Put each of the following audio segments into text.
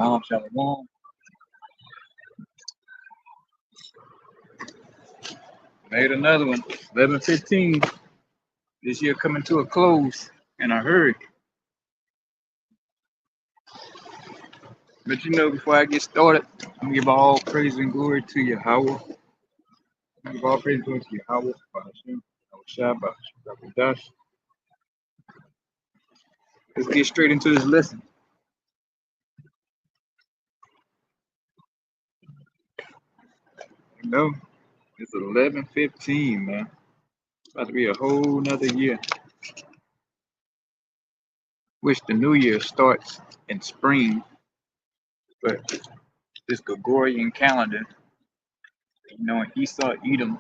Shalom. Made another one. 11:15. This year coming to a close in a hurry. But before I get started, I'm gonna give all praise and glory to Yahweh. Give all praise and glory to Yahweh, Hashem, Shabbat, Shabbat. Let's get straight into this lesson. It's 11:15, man. It's about to be a whole nother year. Wish the new year starts in spring, but this Gregorian calendar, and Esau, Edom,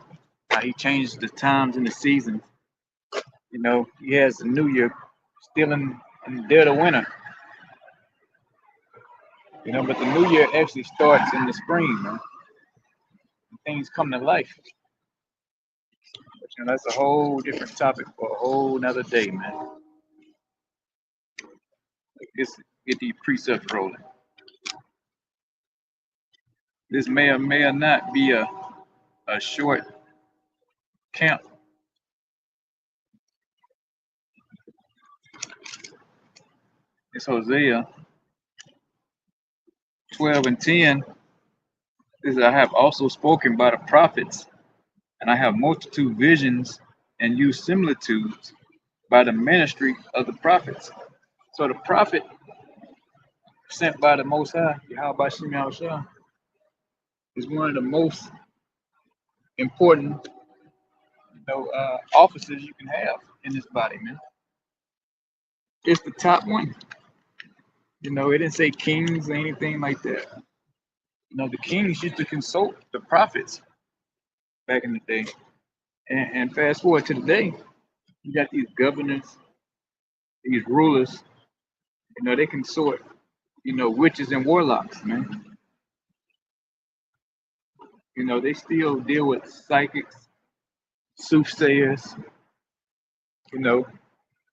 how he changes the times and the seasons. He has the new year still in the dead of winter. But the new year actually starts in the spring, man. And things come to life. But that's a whole different topic for a whole nother day, man. Let's get these precepts rolling. This may or may not be a short camp. It's Hosea 12:10. This I have also spoken by the prophets, and I have multitude visions and used similitudes by the ministry of the prophets. So the prophet sent by the Most High, Yahweh Shem Yahushua, is one of the most important, officers you can have in this body, man. It's the top one. It didn't say kings or anything like that. The kings used to consult the prophets back in the day. And fast forward to today, you got these governors, these rulers, they consort, witches and warlocks, man. They still deal with psychics, soothsayers,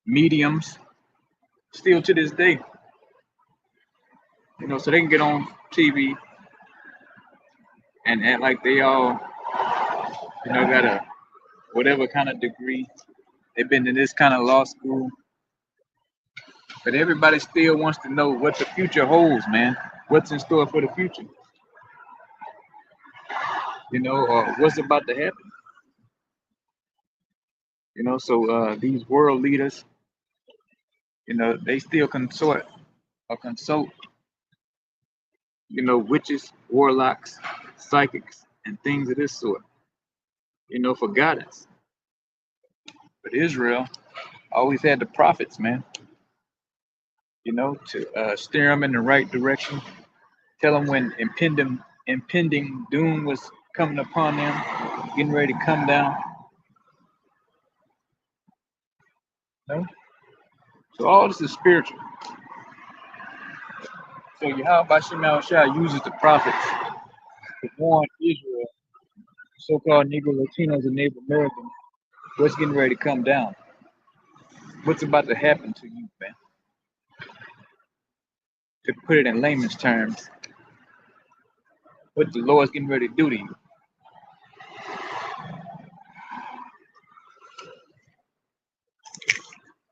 mediums, still to this day. So they can get on TV and act like they all, got a whatever kind of degree. They've been to this kind of law school. But everybody still wants to know what the future holds, man. What's in store for the future? Or what's about to happen. So these world leaders, they still consult, witches, warlocks, psychics, and things of this sort, for guidance. But Israel always had the prophets, man, to steer them in the right direction, tell them when impending doom was coming upon them, getting ready to come down. So all this is spiritual. So Yahweh Shem Yahushua uses the prophets to warn Israel, so-called Negro Latinos and Native Americans, what's getting ready to come down. What's about to happen to you, man? To put it in layman's terms, what the Lord's getting ready to do to you.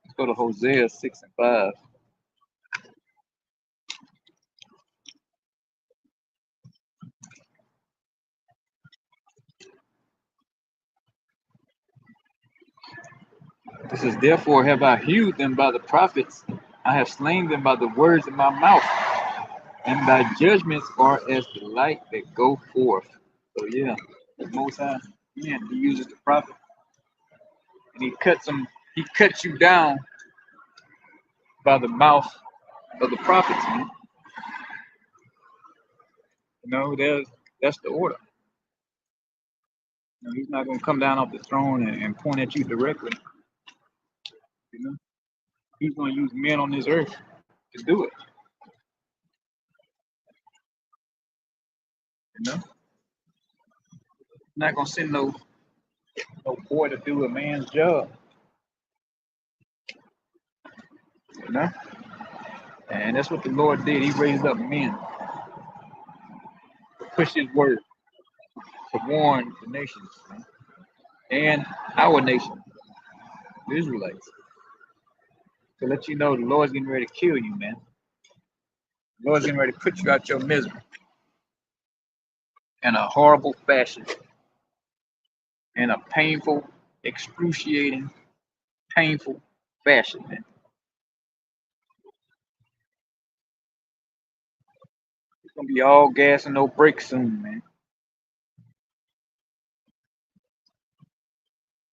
Let's go to Hosea 6:5. This is, therefore have I hewed them by the prophets, I have slain them by the words of my mouth, and thy judgments are as the light that go forth. So the Most High, he uses the prophet, and he cuts you down by the mouth of the prophets, man. That's the order. He's not gonna come down off the throne and point at you directly. He's gonna use men on this earth to do it. He's not gonna send no boy to do a man's job. And that's what the Lord did. He raised up men to push his word, to warn the nations, man, and our nation, the Israelites, to let you know the Lord's getting ready to kill you, man. The Lord's getting ready to put you out your misery in a horrible fashion, in a painful, excruciating, painful fashion, man. It's gonna be all gas and no brakes soon, man.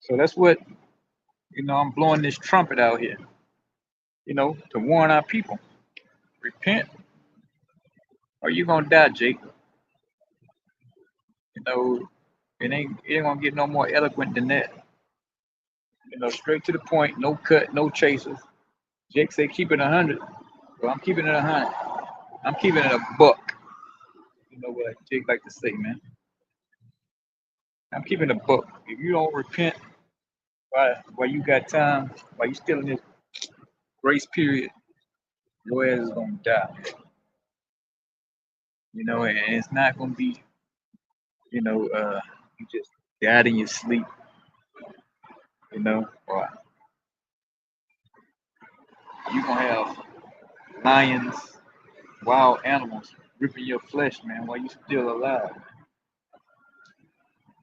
So that's what, I'm blowing this trumpet out here, to warn our people. Repent or you gonna die, Jake. It ain't gonna get no more eloquent than that. Straight to the point, no cut, no chasers. Jake said keep it 100. Well, I'm keeping it 100. I'm keeping it a buck. You know what Jake like to say, man. I'm keeping a buck. If you don't repent while you got time, while you still in this grace period, your ass is gonna die. And it's not gonna be, you just died in your sleep, or you gonna have lions, wild animals ripping your flesh, man, while you still alive.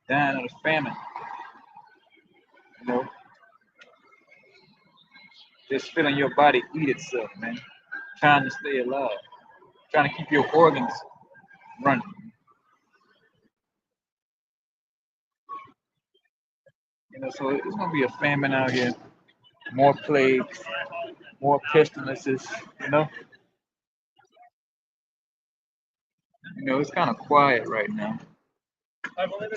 Dying of the famine, you know, just feeling your body eat itself, man. Trying to stay alive, trying to keep your organs running. So it's gonna be a famine out here, more plagues, more pestilences, you know. It's kind of quiet right now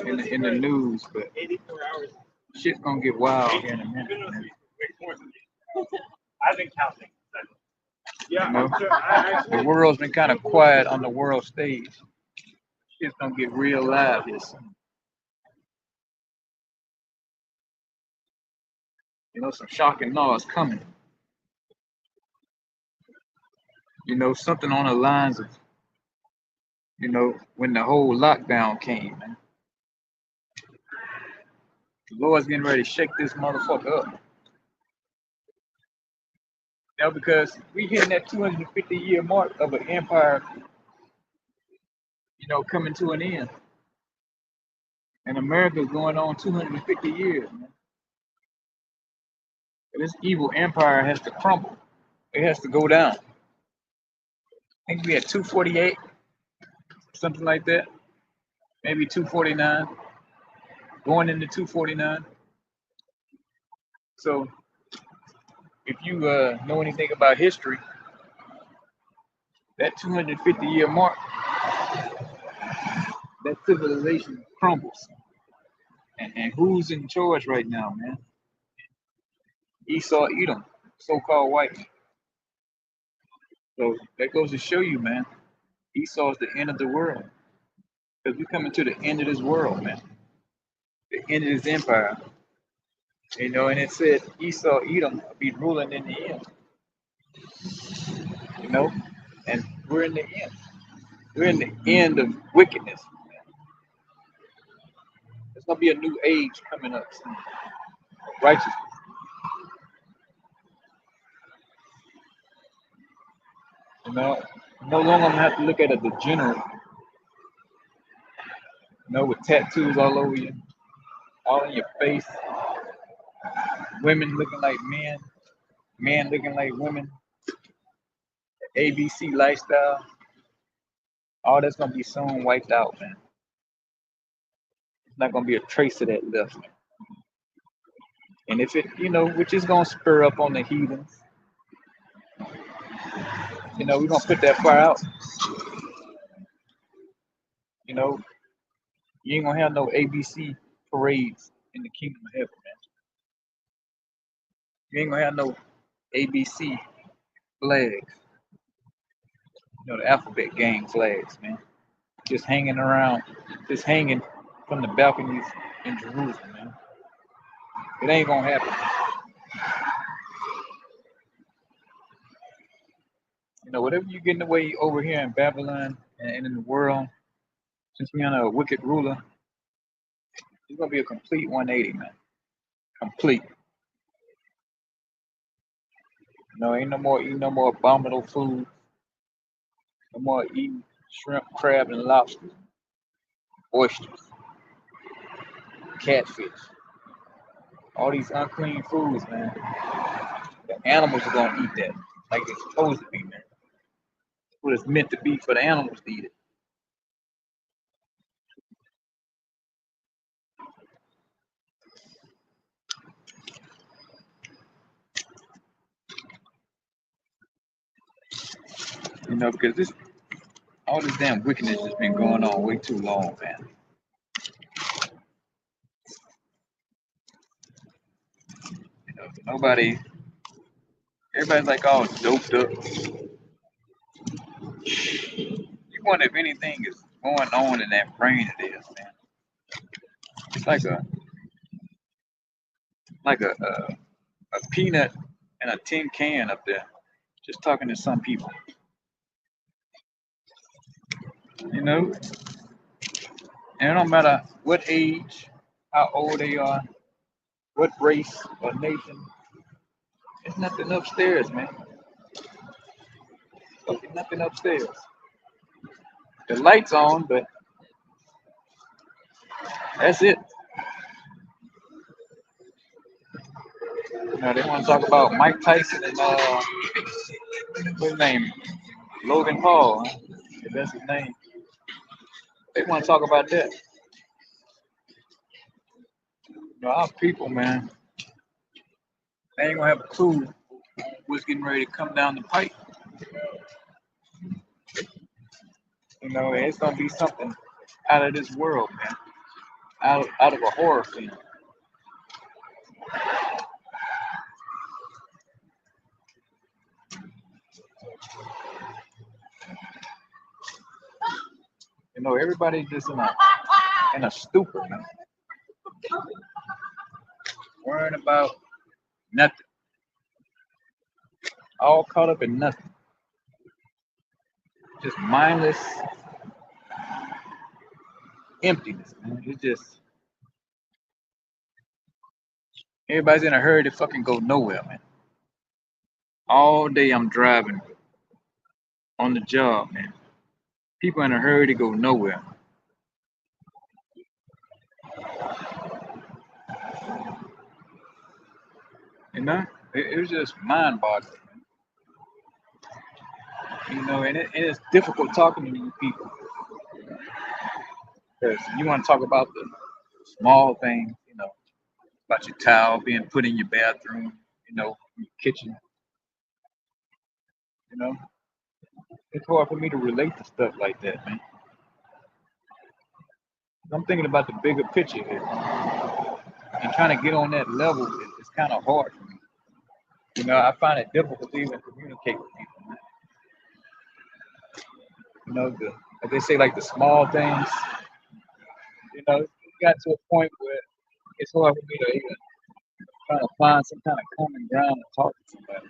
in the news, but shit's gonna get wild here in a minute, man. I've been counting. Yeah, the world's been kind of quiet on the world stage. Shit's gonna get real live here soon. Some shocking laws coming. Something on the lines of, when the whole lockdown came, man. The Lord's getting ready to shake this motherfucker up. Because we hitting that 250-year mark of an empire, coming to an end. And America's going on 250 years, man. This evil empire has to crumble. It has to go down. I think we had 248, something like that. Maybe 249. Going into 249. So if you know anything about history, that 250-year mark, that civilization crumbles. And who's in charge right now, man? Esau, Edom, so-called white. So that goes to show you, man, Esau is the end of the world. Because we're coming to the end of this world, man. The end of this empire. And it said Esau, Edom will be ruling in the end. And we're in the end. We're in the end of wickedness. There's gonna be a new age coming up soon. Righteousness. No longer I'm gonna have to look at a degenerate, with tattoos all over you, all in your face, women looking like men looking like women, ABC lifestyle, all that's gonna be soon wiped out, man. It's not gonna be a trace of that left, man. And if it, which is gonna spur up on the heathens, we're gonna put that fire out. You ain't gonna have no ABC parades in the kingdom of heaven, man. You ain't gonna have no ABC flags. The alphabet gang flags, man. Just hanging around, just hanging from the balconies in Jerusalem, man. It ain't gonna happen. whatever you getting away over here in Babylon and in the world, since we're on a wicked ruler, it's gonna be a complete 180, man. Complete. Ain't no more eating no more abominable food. No more eating shrimp, crab, and lobster, oysters, catfish. All these unclean foods, man. The animals are gonna eat that like it's supposed to be, man. What it's meant to be for the animals to eat it. Because all this damn wickedness has been going on way too long, man. Everybody's like all doped up. You wonder if anything is going on in that brain of theirs, man. It's like a peanut and a tin can up there, just talking to some people. And it don't matter what age, how old they are, what race or nation. There's nothing upstairs, man. There's nothing upstairs. The lights on, but that's it. They want to talk about Mike Tyson and what's his name? Logan Paul. Huh? If that's his name. They want to talk about that. Our people, man, they ain't gonna have a clue what's getting ready to come down the pipe. It's gonna be something out of this world, man. Out of a horror film. Everybody just in a stupor, man. Worrying about nothing. All caught up in nothing. Just mindless emptiness, man. It's just everybody's in a hurry to fucking go nowhere, man. All day I'm driving on the job, man. People in a hurry to go nowhere. It was just mind-boggling. And it's difficult talking to these people because you want to talk about the small things, about your towel being put in your bathroom, in your kitchen. It's hard for me to relate to stuff like that, man. I'm thinking about the bigger picture here, and trying to get on that level is kind of hard for me. I find it difficult to even communicate with people, man. Like they say, like the small things. It got to a point where it's hard for me to even try to find some kind of common ground and talk to somebody.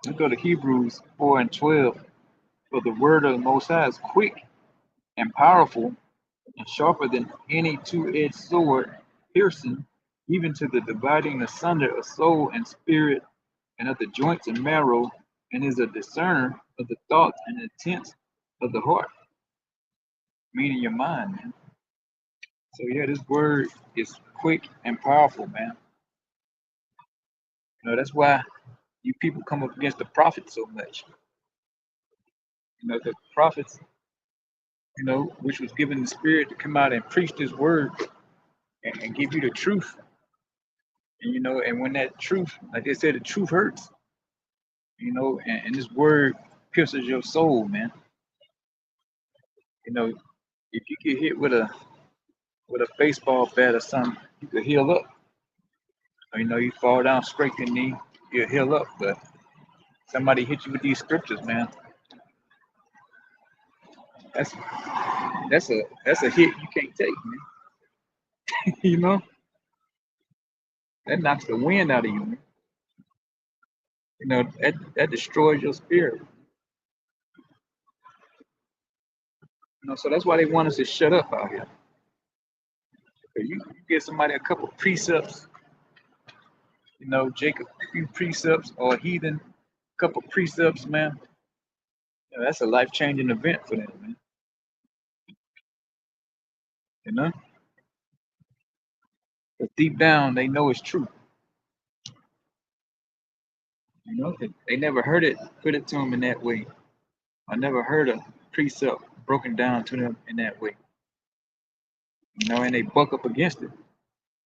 Let's go to Hebrews 4:12. For the word of the Most High is quick and powerful and sharper than any two-edged sword, piercing even to the dividing asunder of soul and spirit and of the joints and marrow, and is a discerner of the thoughts and intents of the heart, meaning your mind, man. So yeah, this word is quick and powerful, man. That's why you people come up against the prophets so much. The prophets, which was given the spirit to come out and preach this word and give you the truth. And when that truth, like they said, the truth hurts. And this word pierces your soul, man. If you get hit with a baseball bat or something, you could heal up. Or, you fall down, scrape your knee, you'll heal up. But somebody hit you with these scriptures, man. That's a hit you can't take, man. You know, that knocks the wind out of you, man. You know, that destroys your spirit. You know, so that's why they want us to shut up out here. You give somebody a couple precepts, you know, Jacob, a few precepts, or a heathen, a couple precepts, man. You know, that's a life changing event for them, man. You know, but deep down they know it's true. You know, they never heard it put it to them in that way. I never heard a precept broken down to them in that way. You know, and they buck up against it.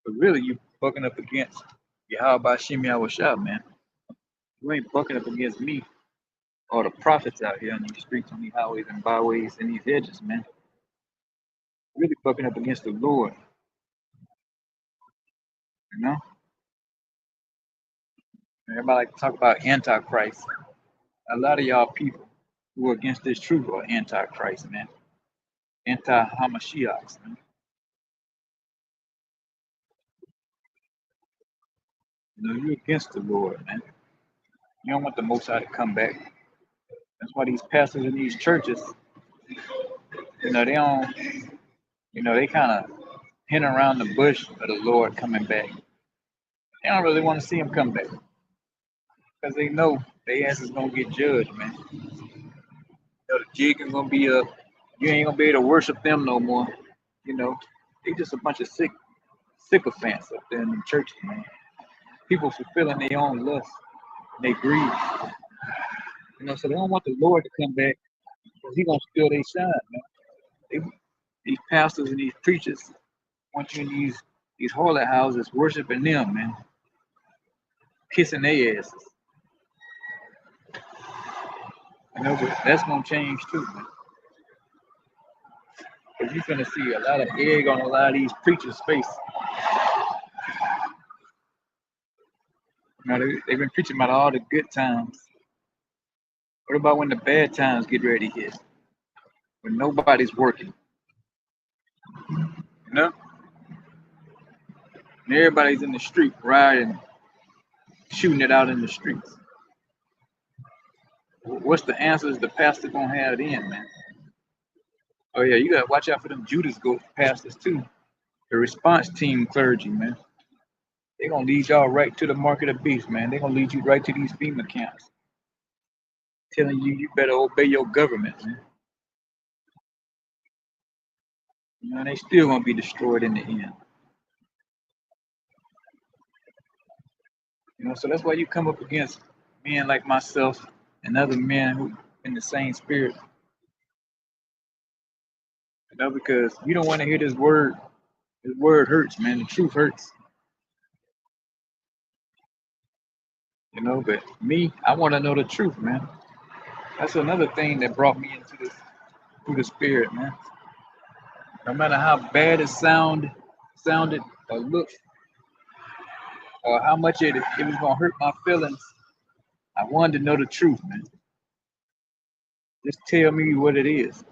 But really, you bucking up against Yahweh Shemi Awashab, man. You ain't bucking up against me or the prophets out here on these streets, on these highways and byways and these edges, man. Really bucking up against the Lord, you know? Everybody like to talk about Antichrist. A lot of y'all people who are against this truth are Antichrist, man. Anti-Hamashiachs, man. You know, you're against the Lord, man. You don't want the Most High to come back. That's why these pastors in these churches, you know, they don't, you know, they kind of hint around the bush of the Lord coming back. They don't really want to see him come back because they know their ass is gonna get judged, man. You know, the jig is gonna be up. You ain't gonna be able to worship them no more. You know, they just a bunch of sycophants up there in the churches, man. People fulfilling their own lust, they greed. You know, so they don't want the Lord to come back because he gonna steal their shine, man. They, these pastors and these preachers want you in these harlot houses worshiping them, man, kissing their asses. You know, but that's gonna change too, man. Cause you're gonna see a lot of egg on a lot of these preachers' face. You know, they've been preaching about all the good times. What about when the bad times get ready to hit? When nobody's working, you know? And everybody's in the street riding, shooting it out in the streets. What's the answers the pastor gonna have then, man? Oh yeah, you gotta watch out for them Judas goat pastors too. The response team clergy, man. They gonna lead y'all right to the mark of the beast, man. They gonna lead you right to these FEMA camps, telling you better obey your government, man. You know, and they still gonna be destroyed in the end. You know, so that's why you come up against men like myself and other men who in the same spirit. You know, because you don't want to hear this word. This word hurts, man. The truth hurts. You know, but me, I want to know the truth, man. That's another thing that brought me into this through the spirit, man. No matter how bad it sounded or looked, or how much it was gonna hurt my feelings, I wanted to know the truth, man. Just tell me what it is.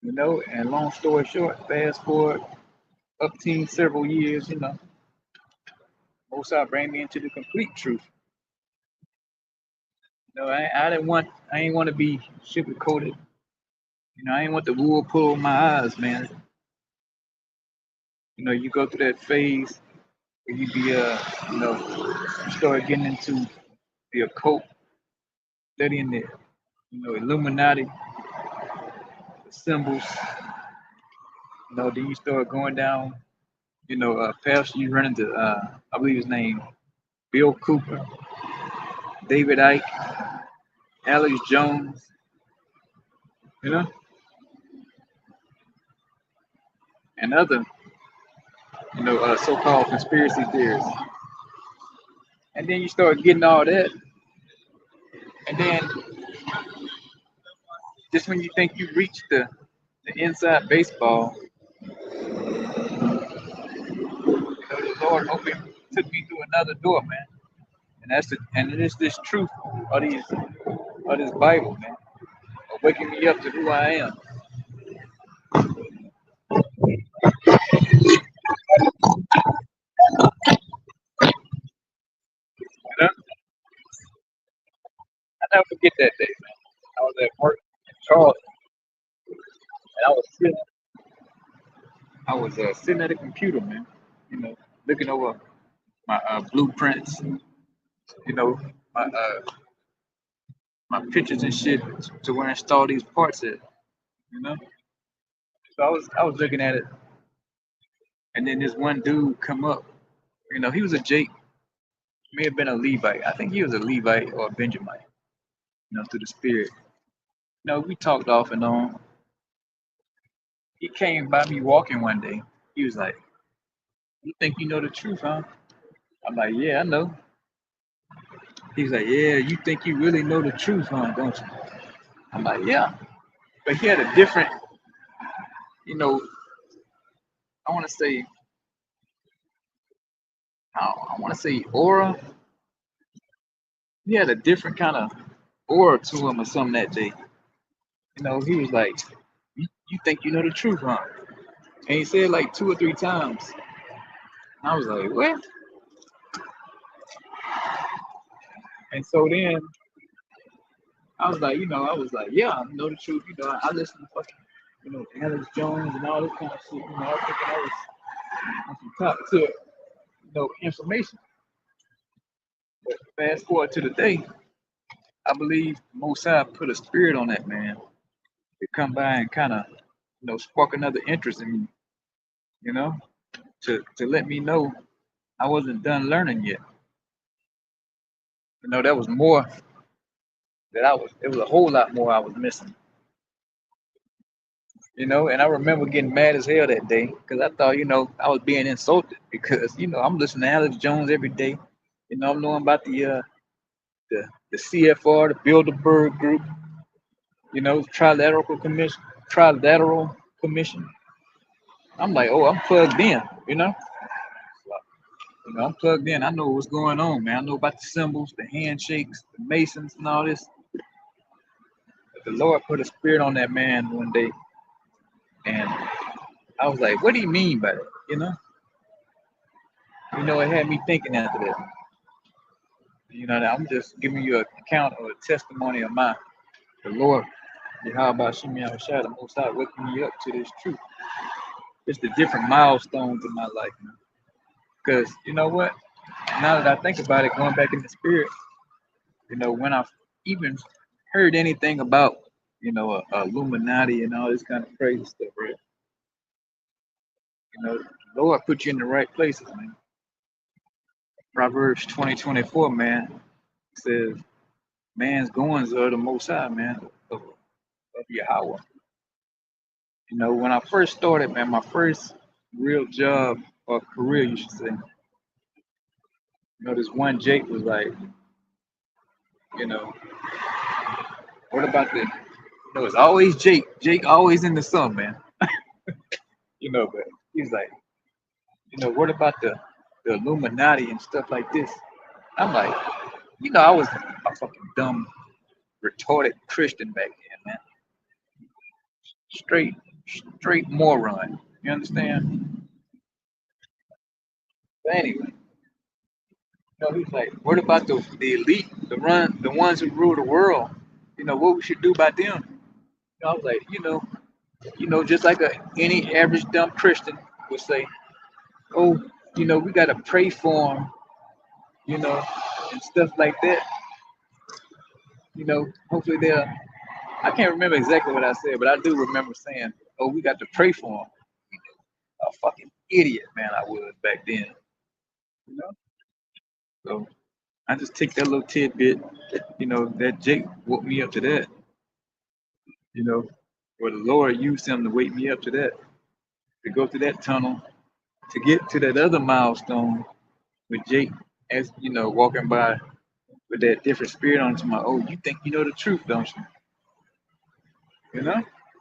You know, and long story short, fast forward up to several years, you know, Most High bring me into the complete truth. You know, I ain't want to be sugar coated. You know, I ain't want the wool pull over my eyes, man. You know, you go through that phase where you be, you know, you start getting into the occult, studying the, you know, Illuminati, the symbols. You know, then you start going down, you know, past you run into, I believe his name, Bill Cooper, David Icke, Alex Jones, you know, and other, you know, so-called conspiracy theorists. And then you start getting all that, and then just when you think you reached the inside baseball, you know, the Lord took me through another door, man. And it is this truth of this Bible, man, of waking me up to who I am. never forget that day, man. I was at work in Charleston, and I was sitting at a computer, man. You know, looking over my blueprints. You know, my my pictures and shit to where I install these parts at. You know, so I was looking at it, and then this one dude come up. You know, he was a Jake, may have been a Levite. I think he was a Levite or a Benjamite. You know, through the spirit. You know, we talked off and on. He came by me walking one day. He was like, "You think you know the truth, huh?" I'm like, "Yeah, I know." He's like, "Yeah, you think you really know the truth, huh? Don't you?" I'm like, "Yeah." But he had a different, you know, I want to say, I want to say aura. He had a different kind of aura to him or something that day. You know, he was like, "You think you know the truth, huh?" And he said it like two or three times. And I was like, "What?" And so then I was like, I was like, "Yeah, I know the truth." I listen to fucking, Alex Jones and all this kind of shit. I was thinking I was on some top tier, information. But fast forward to the day, I believe Most High put a spirit on that man to come by and kind of, spark another interest in me, you know, to let me know I wasn't done learning yet. There was more it was a whole lot more I was missing, and I remember getting mad as hell that day because I thought, I was being insulted because, I'm listening to Alex Jones every day. I'm knowing about the CFR, the Bilderberg Group, Trilateral Commission. I'm like, oh, I'm plugged in, you know. I'm plugged in. I know what's going on, man. I know about the symbols, the handshakes, the Masons, and all this. But the Lord put a spirit on that man one day, and I was like, what do you mean by that? It had me thinking after that. I'm just giving you an account or a testimony of mine. The Lord, Yahweh Shemi Shai, the Most High, waking me up to this truth. It's the different milestones in my life, man. Because you know what? Now that I think about it, going back in the spirit, when I even heard anything about, Illuminati and all this kind of crazy stuff, right? The Lord put you in the right places, man. Proverbs 20:24, man, says, man's goings are the Most High, man, of Yahweh. When I first started, man, my first real job or career, you should say, this one Jake was like, you know, what about the, it's always Jake. Jake always in the sun, man. But he's like, what about the Illuminati and stuff like this? I'm like, I was a fucking dumb, retarded Christian back then, man. Straight, straight moron. You understand? But anyway, he's like, what about the elite, the ones who rule the world? What we should do about them? I was like, just like any average dumb Christian would say, oh, we gotta pray for them, and stuff like that. Hopefully they'll. I can't remember exactly what I said, but I do remember saying, "Oh, we got to pray for them." A fucking idiot, man, I was back then. You know. So I just take that little tidbit, that Jake woke me up to that. Where the Lord used him to wake me up to that, to go through that tunnel, to get to that other milestone with Jake, as walking by with that different spirit on to my, oh, you think you know the truth, don't you?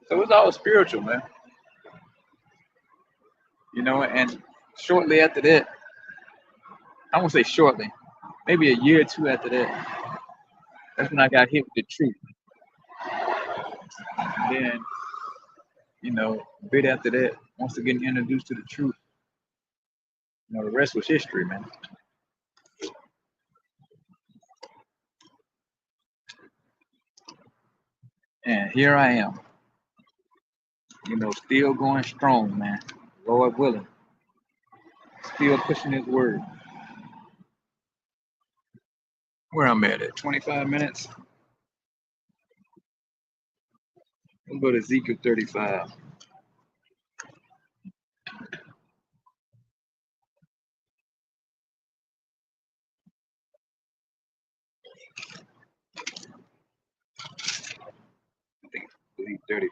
So it's all spiritual, man. And shortly after that, I won't say shortly, maybe a year or two after that, that's when I got hit with the truth. And then, a bit after that, once again introduced to the truth, the rest was history, man. And here I am, still going strong, man. Lord willing, still pushing His word. Where I'm at 25 minutes. Let's go to Ezekiel 35. I think Ezekiel 35.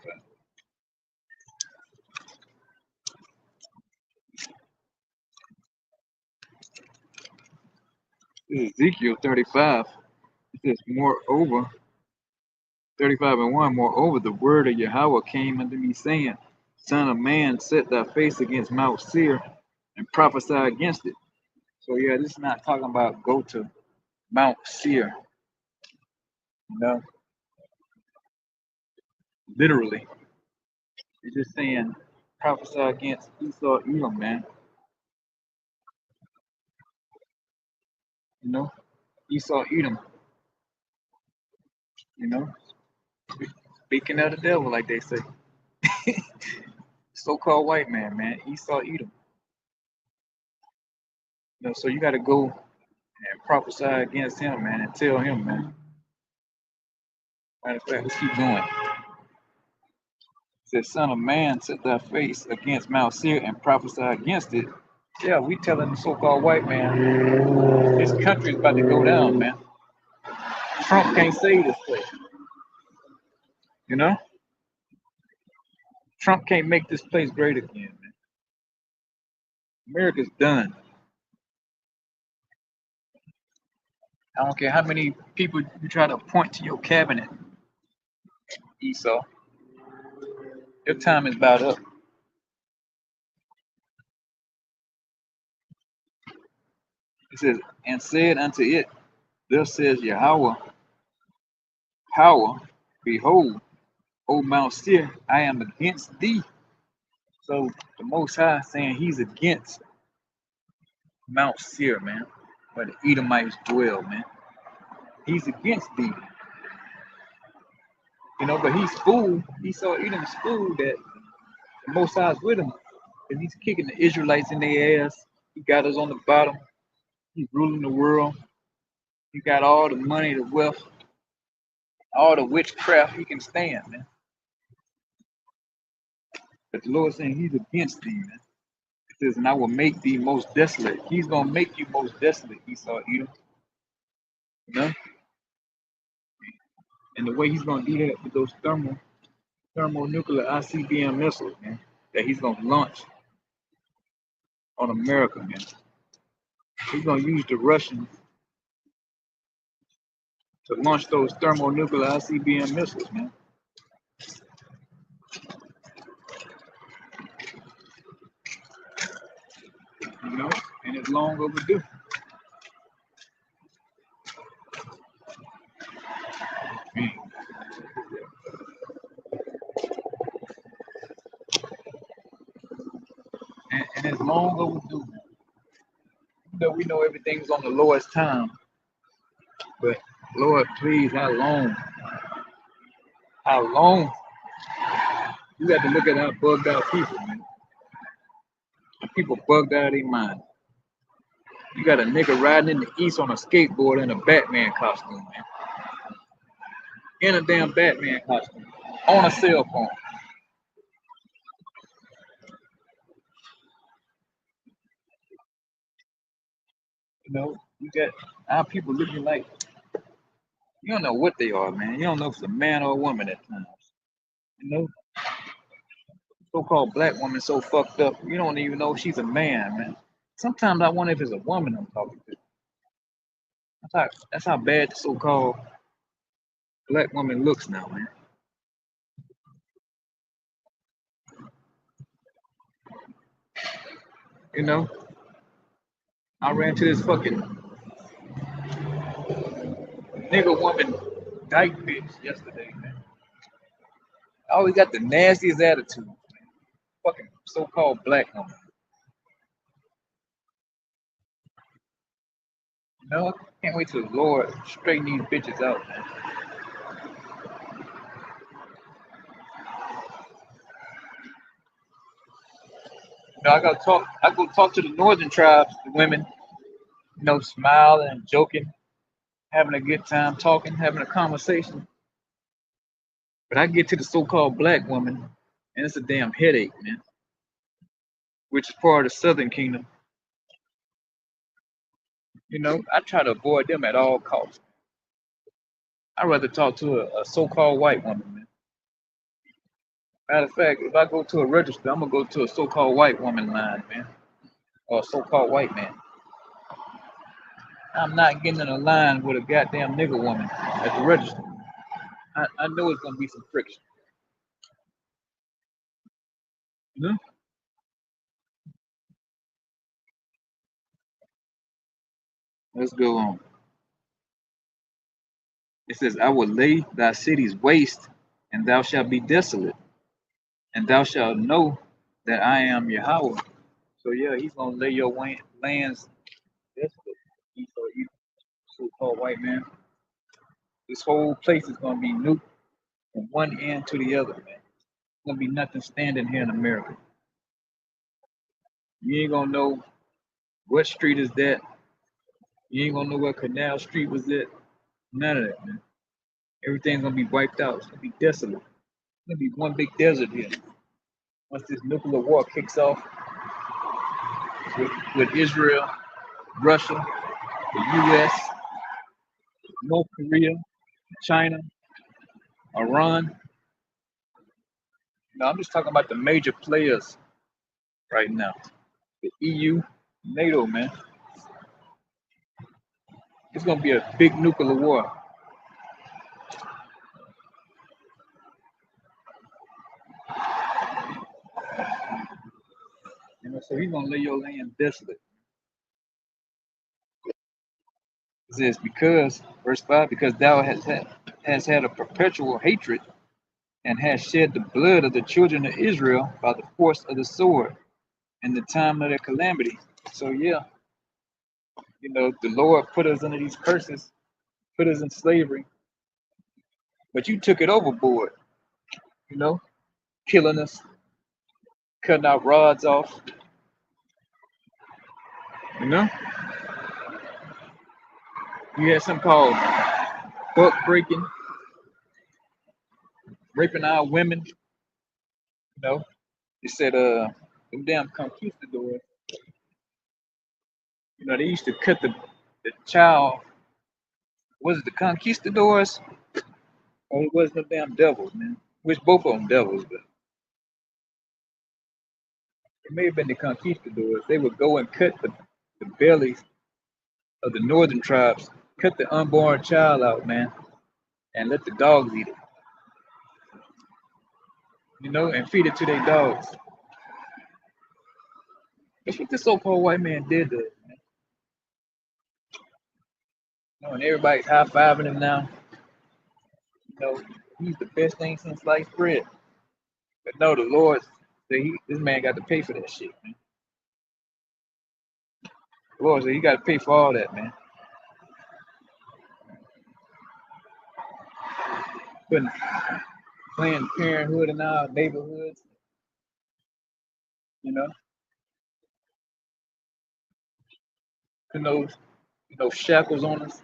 This is Ezekiel 35. It says, moreover, 35 and 1, moreover, the word of Yahweh came unto me, saying, Son of man, set thy face against Mount Seir and prophesy against it. So, yeah, this is not talking about go to Mount Seir, literally. It's just saying prophesy against Esau, Edom, man. Esau, Edom, you know, speaking of the devil, like they say. So-called white man, Esau, Edom. So you got to go and prophesy against him, man, and tell him, man. Matter of fact, let's keep going. It says, Son of man, set thy face against Mount Seir and prophesy against it. Yeah, we telling the so-called white man, this country is about to go down, man. Trump can't save this place. Trump can't make this place great again, man. America's done. I don't care how many people you try to appoint to your cabinet, Esau. Your time is about up. It says, and said unto it, thus says Yahweh, Power, behold, O Mount Seir, I am against thee. So the Most High saying he's against Mount Seir, man, where the Edomites dwell, man. He's against thee. But he's fooled. Esau Edom's fooled that the Most High's with him. And he's kicking the Israelites in their ass. He got us on the bottom. He's ruling the world. He got all the money, the wealth, all the witchcraft he can stand, man. But the Lord saying he's against thee, man. It says, and I will make thee most desolate. He's going to make you most desolate, Esau, Edom. And the way he's going to do that with those thermonuclear ICBM missiles, man, that he's going to launch on America, man. He's going to use the Russians to launch those thermonuclear ICBM missiles, man. And it's long overdue. Man. And it's long overdue. We know everything's on the lowest time, but Lord, please, how long? How long? You got to look at how bugged out people, man. People bugged out of their mind. You got a nigga riding in the east on a skateboard in a Batman costume, man. In a damn Batman costume. On a cell phone. You got our people looking like you don't know what they are, man. You don't know if it's a man or a woman at times. So-called black woman so fucked up, you don't even know if she's a man, man. Sometimes I wonder if it's a woman I'm talking to. That's how bad the so-called black woman looks now, man. I ran to this fucking nigga woman dyke bitch yesterday, man. I always got the nastiest attitude, man. Fucking so-called black woman. Can't wait till the Lord straighten these bitches out, man. I go talk to the northern tribes, the women, smiling and joking, having a good time talking, having a conversation. But I get to the so-called black woman, and it's a damn headache, man. Which is part of the Southern Kingdom. I try to avoid them at all costs. I'd rather talk to a so-called white woman, man. Matter of fact, if I go to a register, I'm gonna go to a so-called white woman line, man, or a so-called white man. I'm not getting in a line with a goddamn nigger woman at the register. I know it's gonna be some friction. You know? Let's go on. It says, I will lay thy cities waste, and thou shalt be desolate, and thou shalt know that I am Yahweh. So yeah, he's gonna lay your lands desolate. You so-called white man. This whole place is gonna be nuked from one end to the other, man. There's gonna be nothing standing here in America. You ain't gonna know what street is that. You ain't gonna know where Canal Street was at. None of that, man. Everything's gonna be wiped out. It's gonna be desolate. It's gonna be one big desert here. Once this nuclear war kicks off with Israel, Russia, the US, North Korea, China, Iran. I'm just talking about the major players right now. The EU, NATO, man. It's gonna be a big nuclear war. So he's gonna lay your land desolate. It says, because, verse 5, because thou hast had a perpetual hatred and hast shed the blood of the children of Israel by the force of the sword in the time of their calamity. So yeah, the Lord put us under these curses, put us in slavery, but you took it overboard, killing us, cutting our rods off, You had something called buck breaking, raping our women, They said them damn conquistadors, they used to cut the child. Was it the conquistadors? Or it was the damn devils, man. Which both of them devils, but it may have been the conquistadors. They would go and cut the bellies of the northern tribes, cut the unborn child out, man, and let the dogs eat it. And feed it to their dogs. That's what this so-called white man did to us, man. And everybody's high-fiving him now. He's the best thing since sliced bread. But no, the Lord said this man got to pay for that shit, man. The Lord said he got to pay for all that, man. Putting Planned Parenthood in our neighborhoods, putting those shackles on us.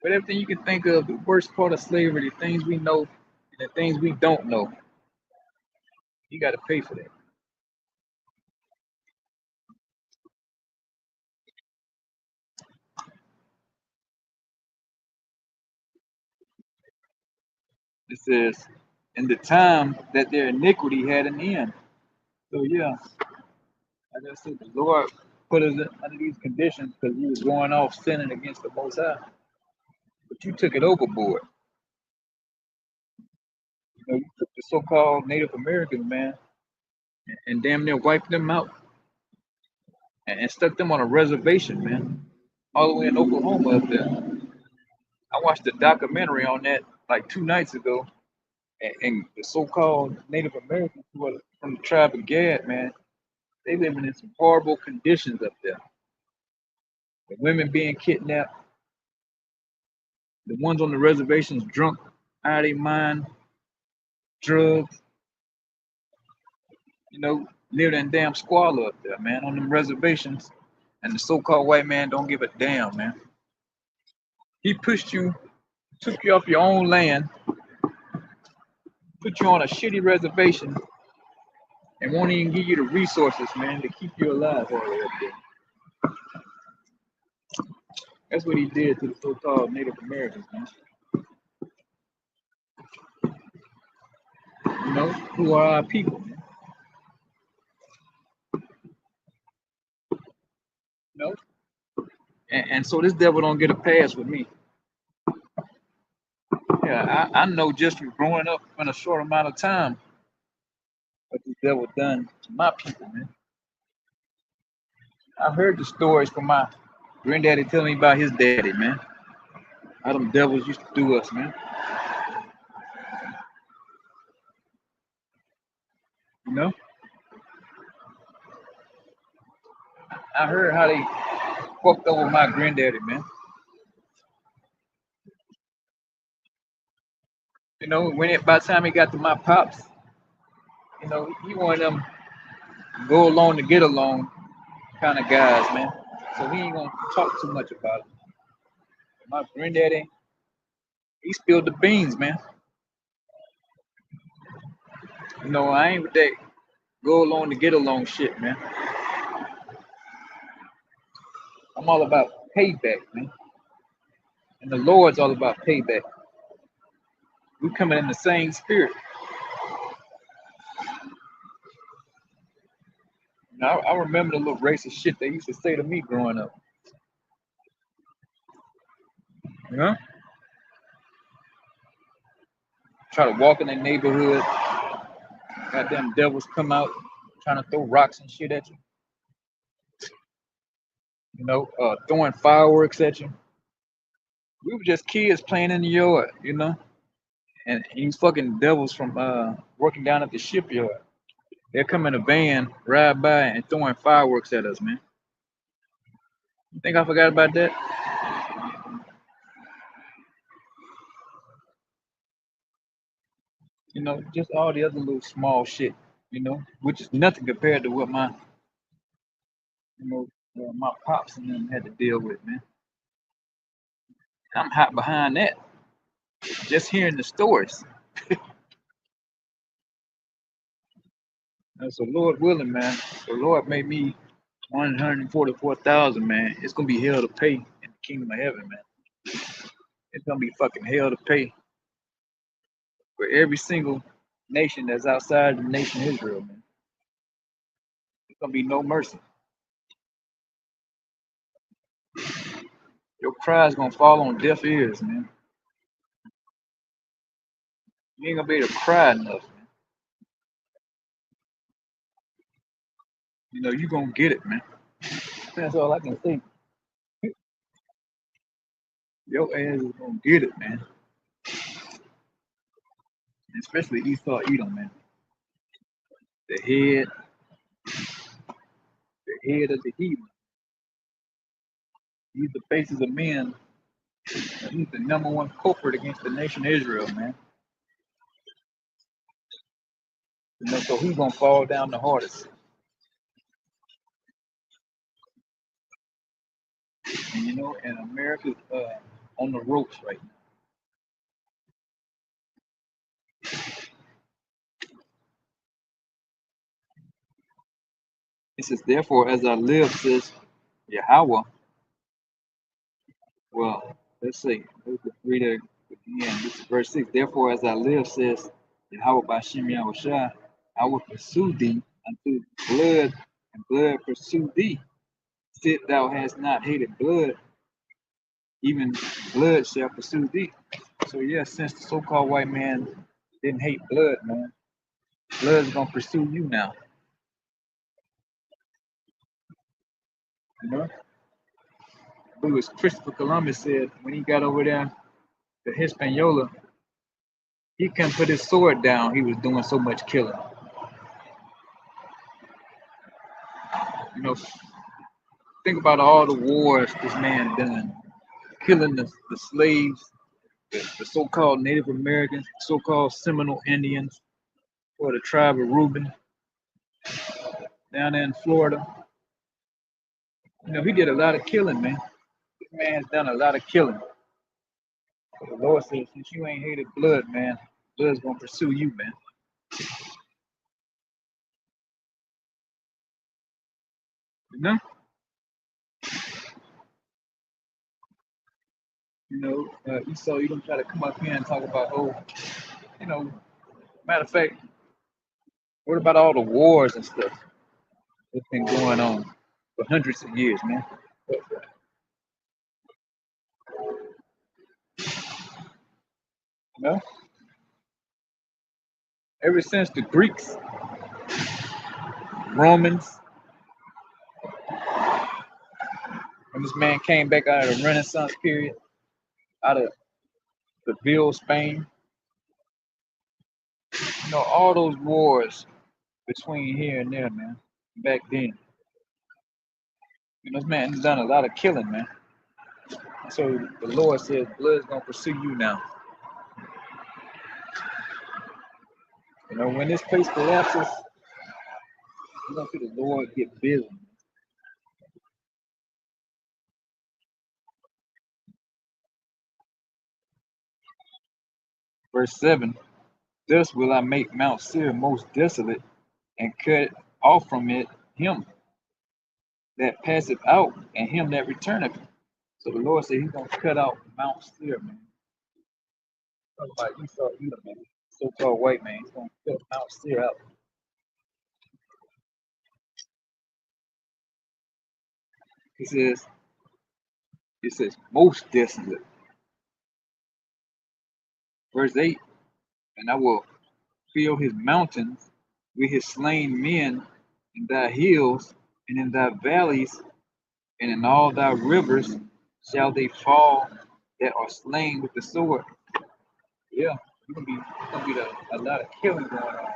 But everything you can think of, the worst part of slavery, the things we know and the things we don't know, you got to pay for that. It says, in the time that their iniquity had an end. So yeah, like I said, the Lord put us under these conditions because we was going off sinning against the Most High. But you took it overboard. You took the so-called Native Americans, man, and damn near wiped them out and stuck them on a reservation, man, all the way in Oklahoma up there. I watched a documentary on that like 2 nights ago, and the so-called Native Americans who are from the tribe of Gad, man, they living in some horrible conditions up there. The women being kidnapped, the ones on the reservations drunk out of their mind, drugs, live in damn squalor up there, man, on them reservations. And the so-called white man don't give a damn, man. He pushed you, took you off your own land, put you on a shitty reservation, and won't even give you the resources, man, to keep you alive all the way up there. That's what he did to the so-called Native Americans, man. You know, who are our people, man. You know? And so this devil don't get a pass with me. Yeah, I know just from growing up in a short amount of time what this devil done to my people, man. I heard the stories from my granddaddy telling me about his daddy, man. How them devils used to do us, man. You know? I heard how they fucked over my granddaddy, man. You know, by the time he got to my pops, you know, he one of them go along to get along kind of guys, man. So he ain't gonna talk too much about it. My granddaddy, he spilled the beans, man. You know, I ain't with that go along to get along shit, man. I'm all about payback, man. And the Lord's all about payback. We coming in the same spirit. Now, I remember the little racist shit they used to say to me growing up. You know? Try to walk in the neighborhood. Goddamn devils come out trying to throw rocks and shit at you. You know, throwing fireworks at you. We were just kids playing in the yard, you know? And these fucking devils from working down at the shipyard. They'll come in a van, ride by, and throwing fireworks at us, man. You think I forgot about that? You know, just all the other little small shit, you know, which is nothing compared to what my, you know, my pops and them had to deal with, man. I'm hot behind that. Just hearing the stories. So Lord willing, man. The Lord made me 144,000, man. It's gonna be hell to pay in the kingdom of heaven, man. It's gonna be fucking hell to pay for every single nation that's outside the nation Israel, man. There's gonna be no mercy. Your cry's gonna fall on deaf ears, man. You ain't gonna be able to cry enough, man. You know, you gonna get it, man. That's all I can say. Your ass is gonna get it, man. Especially Esau Edom, man. The head, the head of the heathen. He's the faces of men. He's the number one culprit against the nation of Israel, man. You know, so he's gonna fall down the hardest. And you know, and America's on the ropes right now. It says, therefore, as I live, says Yahweh. Well, let's see. Let's read it again. This is verse 6. Therefore, as I live, says Yahweh Bashem Yahushua, I will pursue thee unto blood, and blood pursue thee. Sit thou hast not hated blood, even blood shall pursue thee. So, yeah, since the so called white man didn't hate blood, man, blood's gonna pursue you now. You know? It was Christopher Columbus said when he got over there to Hispaniola, he couldn't put his sword down. He was doing so much killing. You know, think about all the wars this man done, killing the slaves, the so-called Native Americans, so-called Seminole Indians, or the tribe of Reuben. down there in Florida. You know, he did a lot of killing, man. This man's done a lot of killing. But the Lord says, since you ain't hated blood, man, blood's gonna pursue you, man. You know? Esau, you don't try to come up here and talk about, oh, you know, matter of fact, what about all the wars and stuff that's been going on for hundreds of years, man? You know, ever since the Greeks, Romans, when this man came back out of the Renaissance period, out of Seville, Spain, you know, all those wars between here and there, man, back then. You know, this man's done a lot of killing, man. So the Lord says, blood's gonna pursue you now. You know, when this place collapses, you're gonna see the Lord get busy. Verse 7, thus will I make Mount Seir most desolate, and cut off from it him that passeth out, and him that returneth. So the Lord said he's gonna cut out Mount Seir, man. Talk about Esau, Edom, man. So-called white man. He's gonna cut Mount Seir out. He says, it says most desolate. Verse 8, and I will fill his mountains with his slain men in thy hills and in thy valleys and in all thy rivers shall they fall that are slain with the sword. Yeah, it's gonna be a lot of killing going on.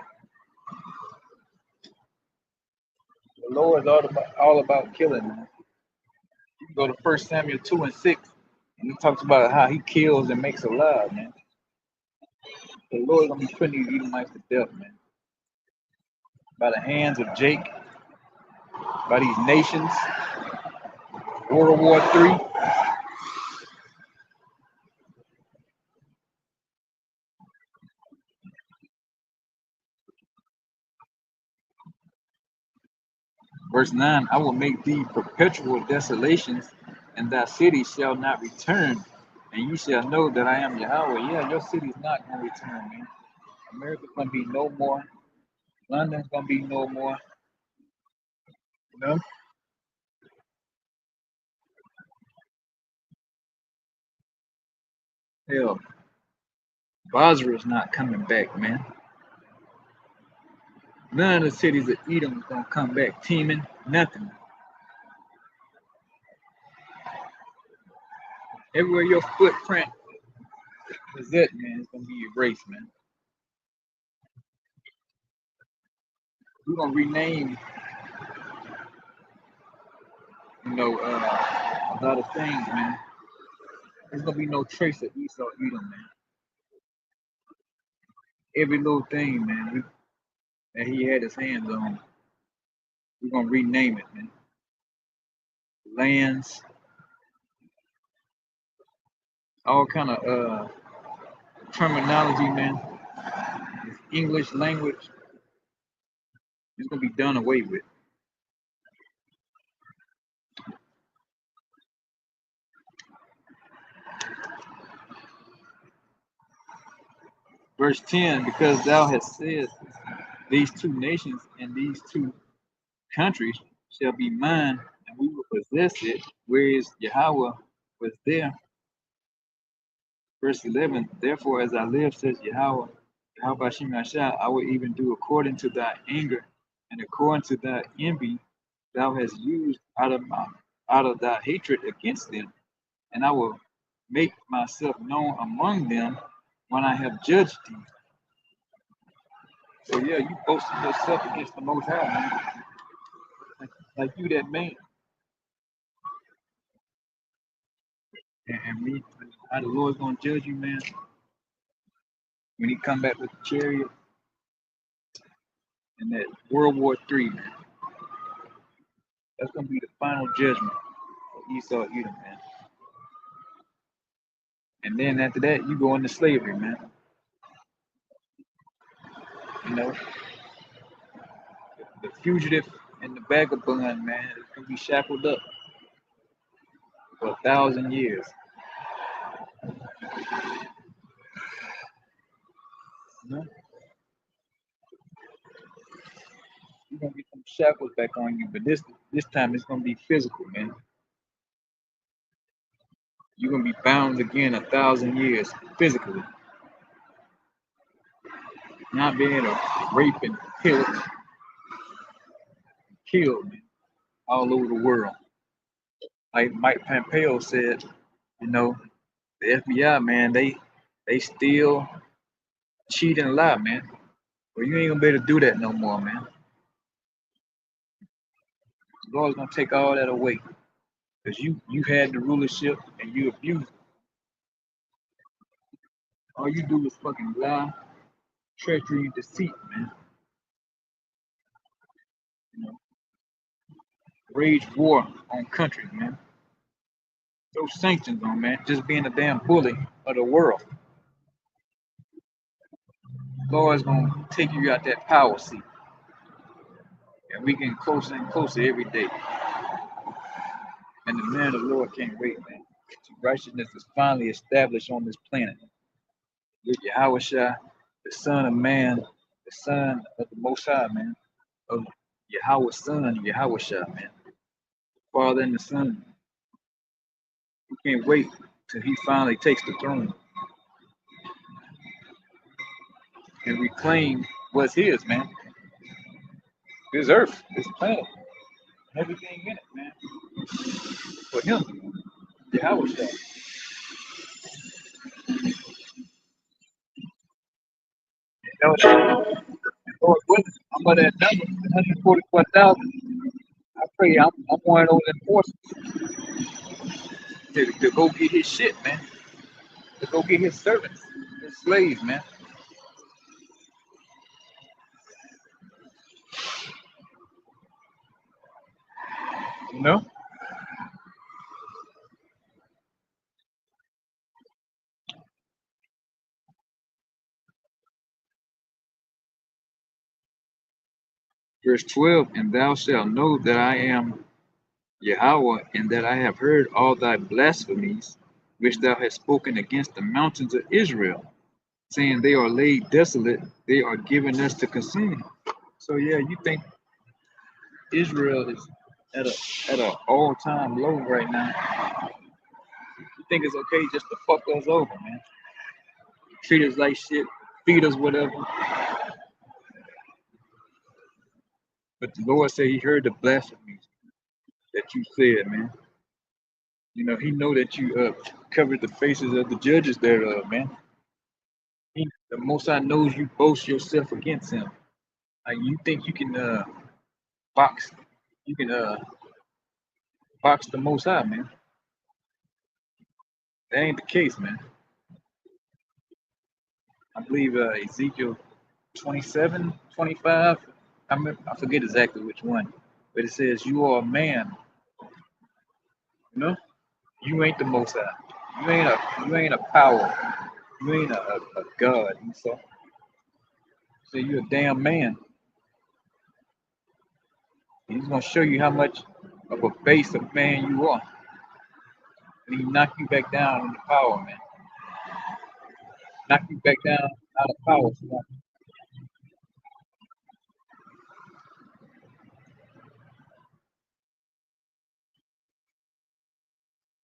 The Lord is all about killing, man. You can go to 1 Samuel 2 and 6, and he talks about how he kills and makes alive, man. The Lord is gonna be putting these Edomites to death, man. By the hands of Jake, by these nations. World War III. Verse 9, I will make thee perpetual desolations, and thy city shall not return, and you shall know that I am Yahweh. Yeah, your city's not going to return, man. America's going to be no more. London's going to be no more. You know? Hell, Basra's not coming back, man. None of the cities of Edom is going to come back. Teeming, nothing. Everywhere your footprint is at, man, it's going to be erased, man. We're going to rename, a lot of things, man. There's gonna be no trace of Esau Edom, man. Every little thing, man, that he had his hands on, we're gonna rename it, man. Lands, all kind of terminology, man. This English language is gonna be done away with. Verse 10, because thou hast said, these two nations and these two countries shall be mine, and we will possess it, whereas Yahweh was there. Verse 11, therefore, as I live, says Yahweh, Yahweh Hashem Yahshua, I will even do according to thy anger and according to thy envy thou hast used out of thy hatred against them, and I will make myself known among them when I have judged thee. So yeah, you boasting yourself against the Most High, man. Like you that man. And me, how the Lord's gonna judge you, man, when he come back with the chariot. And that World War III, man. That's gonna be the final judgment for Esau Edom, man. And then after that, you go into slavery, man. You know, the fugitive and the vagabond, man, is gonna be shackled up for 1,000 years. You know, you're gonna get some shackles back on you, but this time it's gonna be physical, man. You're gonna be bound again 1,000 years physically, not being able to rape and pillage, kill, man, all over the world. Like Mike Pompeo said, you know, the FBI, man, they still cheat and lie, man. Well, you ain't gonna be able to do that no more, man. The Lord's gonna take all that away. Because you had the rulership and you abused it. All you do is fucking lie, treachery, and deceit, man. You know, rage war on countries, man. Throw sanctions on, man. Just being a damn bully of the world. Lord's gonna take you out that power seat. And we getting closer and closer every day. And the man of the Lord can't wait, man. Righteousness is finally established on this planet. With Yahushua, the Son of Man, the Son of the Most High, man. Of Yahweh's Son, Yahushua, man. Father and the Son. We can't wait till he finally takes the throne and reclaim what's his, man. This earth, this planet, everything in it, man. For him, Yahushua. That was Lord willing. I'm at that number, 144,000. I pray I'm one of those enforcers to go get his shit, man. To go get his servants, his slaves, man. You know? Verse 12, and thou shalt know that I am Yahweh, and that I have heard all thy blasphemies, which thou hast spoken against the mountains of Israel, saying they are laid desolate, they are given us to consume. So yeah, you think Israel is at a all-time low right now? You think it's okay just to fuck us over, man? Treat us like shit, feed us whatever. But the Lord said he heard the blasphemies that you said, man. You know, he know that you covered the faces of the judges thereof, man. The Most High knows you boast yourself against him. Like you think you can box, you can box the Most High, man. That ain't the case, man. I believe Ezekiel 27, 25. I forget exactly which one, but it says you are a man. You know, you ain't the Most High. You ain't a power. You ain't a god. So you're a damn man. He's gonna show you how much of a base of man you are. And he knock you back down in the power, man. Knock you back down out of power.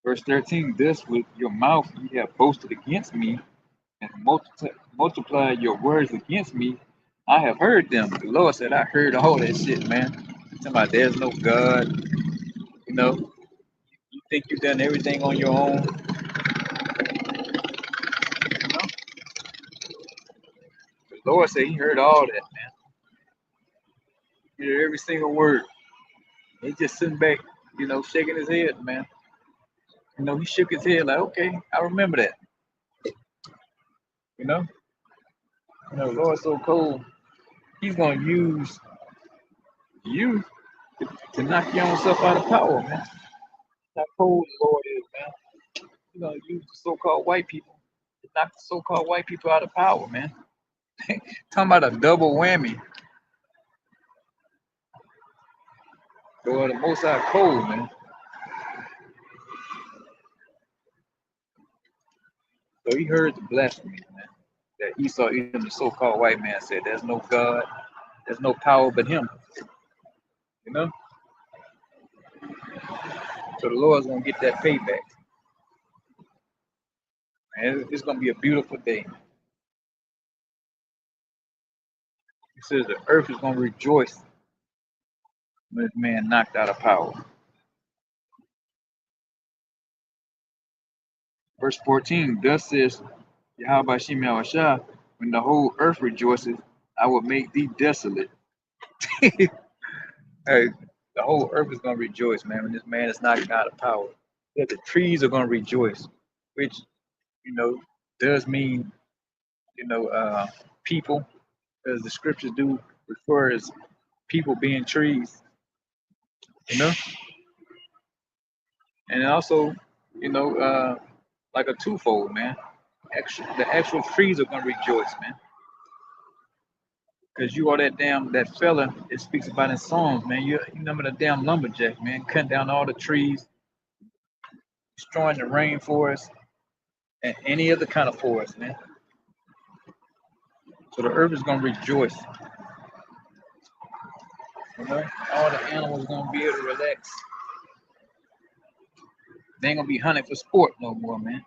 Verse 13, this with your mouth ye have boasted against me, and multiplied your words against me. I have heard them. The Lord said, I heard all that shit, man. Talking about there's no God. You know, you think you've done everything on your own. You know? The Lord said he heard all that, man. He heard every single word. He just sitting back, you know, shaking his head, man. You know, he shook his head like, okay, I remember that. You know? You know, the Lord's so cold. He's gonna use you to knock your own self out of power, man. How cold the Lord is, man. He's gonna use the so-called white people to knock the so-called white people out of power, man. Talking about a double whammy. Boy, the most out cold, man. So he heard the blasphemy, man. That Esau, even the so-called white man, said, "There's no God, there's no power but Him." You know. So the Lord's gonna get that payback, man. It's gonna be a beautiful day. He says the earth is gonna rejoice when this man knocked out of power. Verse 14, thus says Yahweh Shem Yahushua, when the whole earth rejoices, I will make thee desolate. Hey, the whole earth is gonna rejoice, man, when this man is knocked out of power. Yeah, the trees are gonna rejoice, which does mean people, as the scriptures do refer as people being trees, you know, and also, like a twofold, man. The actual trees are gonna rejoice, man, because you are that fella it speaks about in Psalms, man. You remember the damn lumberjack, man, cutting down all the trees, destroying the rainforest and any other kind of forest, man. So the earth is gonna rejoice. You know, all the animals gonna be able to relax. They ain't gonna be hunting for sport no more, man.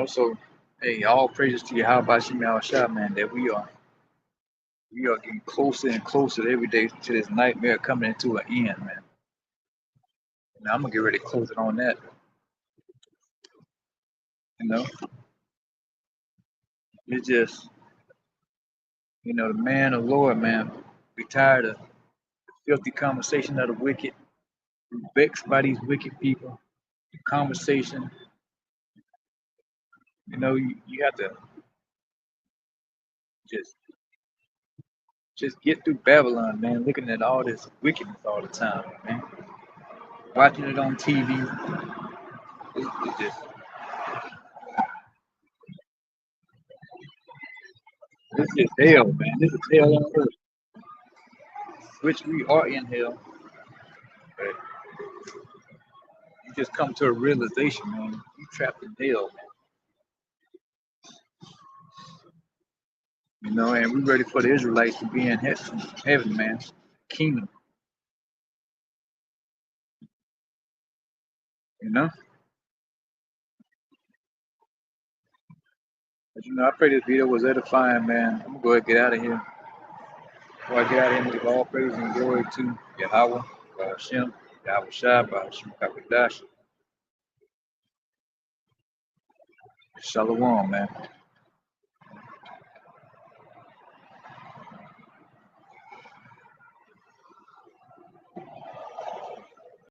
So hey, all praises to you. How about you, Shah, man, that we are getting closer and closer every day to this nightmare coming into an end, man. Now I'm gonna get ready to close it on that. You know, it's just, the man of Lord, man, we tired of the filthy conversation of the wicked. We vexed by these wicked people. The conversation, you have to just just get through Babylon, man, looking at all this wickedness all the time, man. Watching it on TV, it's just, this is hell, man. This is hell on earth, which we are in hell. But you just come to a realization, man. You trapped in hell, man. And we're ready for the Israelites to be in heaven, man. Kingdom, you know. But I pray this video was edifying, man. I'm gonna go ahead and get out of here. Before I get out of here, I'm gonna give all praise and glory to Yahweh, Hashem, Yahweh Shai, Hashem Kakadash. Shalom, man.